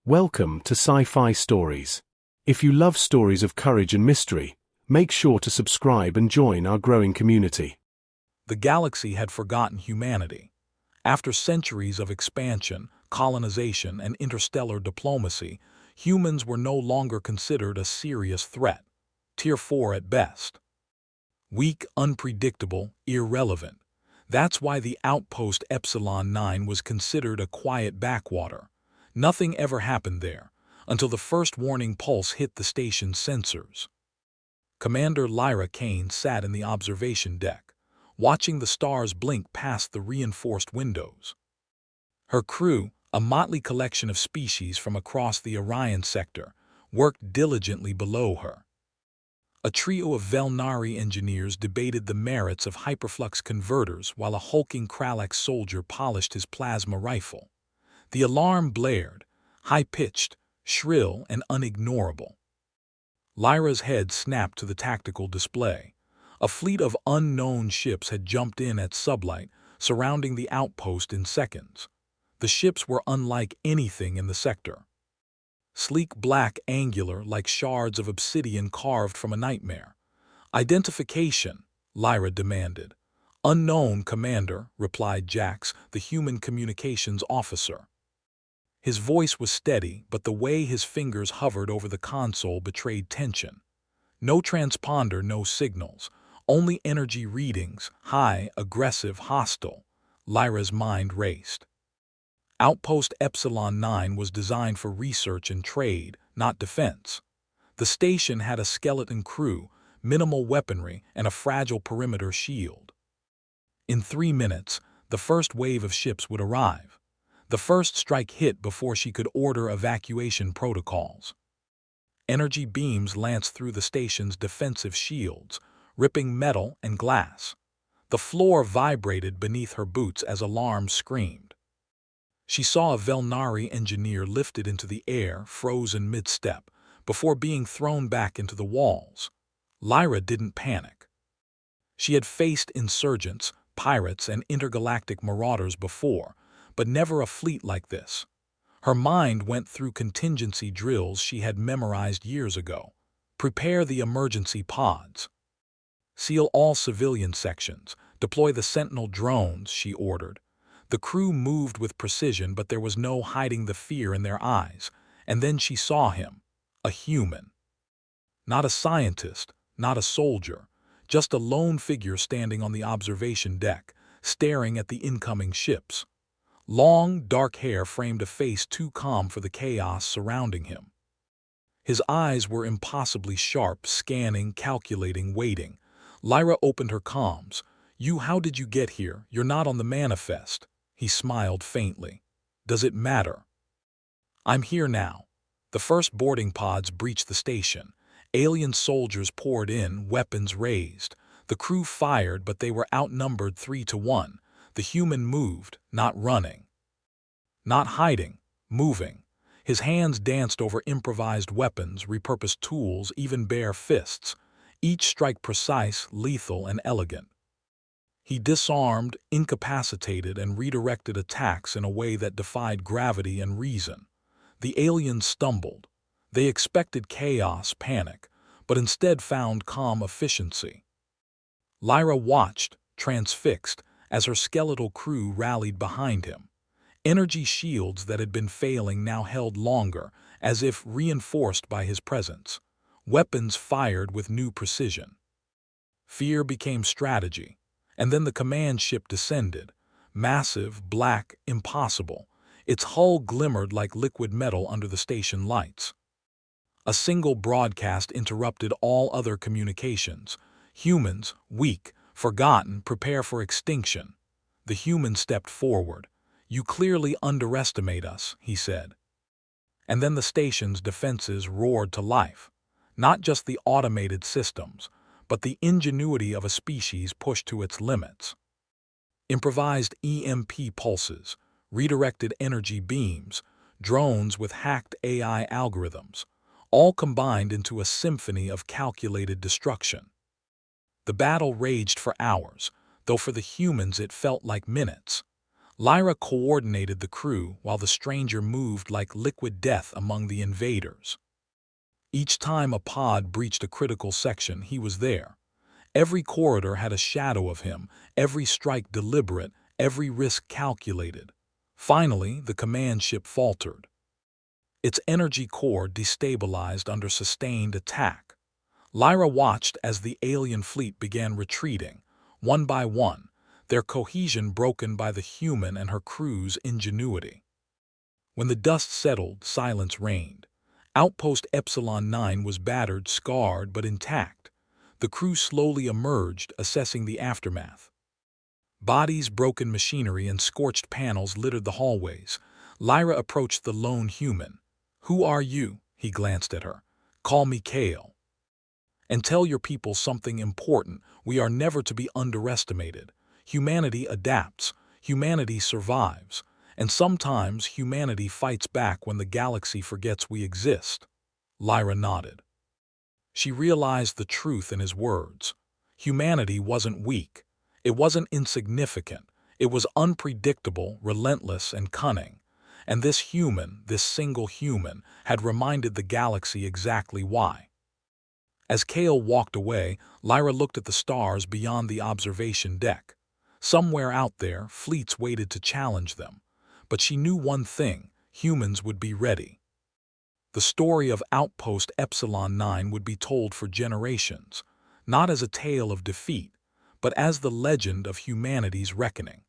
Welcome to Sci-Fi Stories. If you love stories of courage and mystery, make sure to subscribe and join our growing community. The galaxy had forgotten humanity. After centuries of expansion, colonization, and interstellar diplomacy, humans were no longer considered a serious threat. Tier 4 at best. Weak, unpredictable, irrelevant. That's why the Outpost Epsilon-9 was considered a quiet backwater. Nothing ever happened there, until the first warning pulse hit the station's sensors. Commander Lyra Kane sat in the observation deck, watching the stars blink past the reinforced windows. Her crew, a motley collection of species from across the Orion sector, worked diligently below her. A trio of Velnari engineers debated the merits of hyperflux converters while a hulking Kralax soldier polished his plasma rifle. The alarm blared, high-pitched, shrill, and unignorable. Lyra's head snapped to the tactical display. A fleet of unknown ships had jumped in at sublight, surrounding the outpost in seconds. The ships were unlike anything in the sector. Sleek black, angular, like shards of obsidian carved from a nightmare. "Identification," Lyra demanded. "Unknown, Commander," replied Jax, the human communications officer. His voice was steady, but the way his fingers hovered over the console betrayed tension. No transponder, no signals, only energy readings, high, aggressive, hostile. Lyra's mind raced. Outpost Epsilon-9 was designed for research and trade, not defense. The station had a skeleton crew, minimal weaponry, and a fragile perimeter shield. In 3 minutes, the first wave of ships would arrive. The first strike hit before she could order evacuation protocols. Energy beams lanced through the station's defensive shields, ripping metal and glass. The floor vibrated beneath her boots as alarms screamed. She saw a Velnari engineer lifted into the air, frozen mid-step, before being thrown back into the walls. Lyra didn't panic. She had faced insurgents, pirates, and intergalactic marauders before, but never a fleet like this. Her mind went through contingency drills she had memorized years ago. Prepare the emergency pods. Seal all civilian sections. Deploy the Sentinel drones, she ordered. The crew moved with precision, but there was no hiding the fear in their eyes. And then she saw him. A human. Not a scientist, not a soldier, just a lone figure standing on the observation deck, staring at the incoming ships. Long, dark hair framed a face too calm for the chaos surrounding him. His eyes were impossibly sharp, scanning, calculating, waiting. Lyra opened her comms. How did you get here? You're not on the manifest." He smiled faintly. "Does it matter?" "I'm here now." The first boarding pods breached the station. Alien soldiers poured in, weapons raised. The crew fired, but they were outnumbered 3-1. The human moved, not running. Not hiding, moving. His hands danced over improvised weapons, repurposed tools, even bare fists. Each strike precise, lethal, and elegant. He disarmed, incapacitated, and redirected attacks in a way that defied gravity and reason. The aliens stumbled. They expected chaos, panic, but instead found calm efficiency. Lyra watched, transfixed, as her skeletal crew rallied behind him. Energy shields that had been failing now held longer, as if reinforced by his presence. Weapons fired with new precision. Fear became strategy, and then the command ship descended. Massive, black, impossible. Its hull glimmered like liquid metal under the station lights. A single broadcast interrupted all other communications. "Humans, weak, forgotten, prepare for extinction." The human stepped forward. "You clearly underestimate us," he said. And then the station's defenses roared to life. Not just the automated systems, but the ingenuity of a species pushed to its limits. Improvised EMP pulses, redirected energy beams, drones with hacked AI algorithms, all combined into a symphony of calculated destruction. The battle raged for hours, though for the humans it felt like minutes. Lyra coordinated the crew while the stranger moved like liquid death among the invaders. Each time a pod breached a critical section, he was there. Every corridor had a shadow of him, every strike deliberate, every risk calculated. Finally, the command ship faltered. Its energy core destabilized under sustained attack. Lyra watched as the alien fleet began retreating, one by one, their cohesion broken by the human and her crew's ingenuity. When the dust settled, silence reigned. Outpost Epsilon-9 was battered, scarred, but intact. The crew slowly emerged, assessing the aftermath. Bodies, broken machinery, and scorched panels littered the hallways. Lyra approached the lone human. "Who are you?" He glanced at her. "Call me Kale. And tell your people something important. We are never to be underestimated. Humanity adapts. Humanity survives. And sometimes humanity fights back when the galaxy forgets we exist." Lyra nodded. She realized the truth in his words. Humanity wasn't weak. It wasn't insignificant. It was unpredictable, relentless, and cunning. And this human, this single human, had reminded the galaxy exactly why. As Kale walked away, Lyra looked at the stars beyond the observation deck. Somewhere out there, fleets waited to challenge them. But she knew one thing: humans would be ready. The story of Outpost Epsilon-9 would be told for generations, not as a tale of defeat, but as the legend of humanity's reckoning.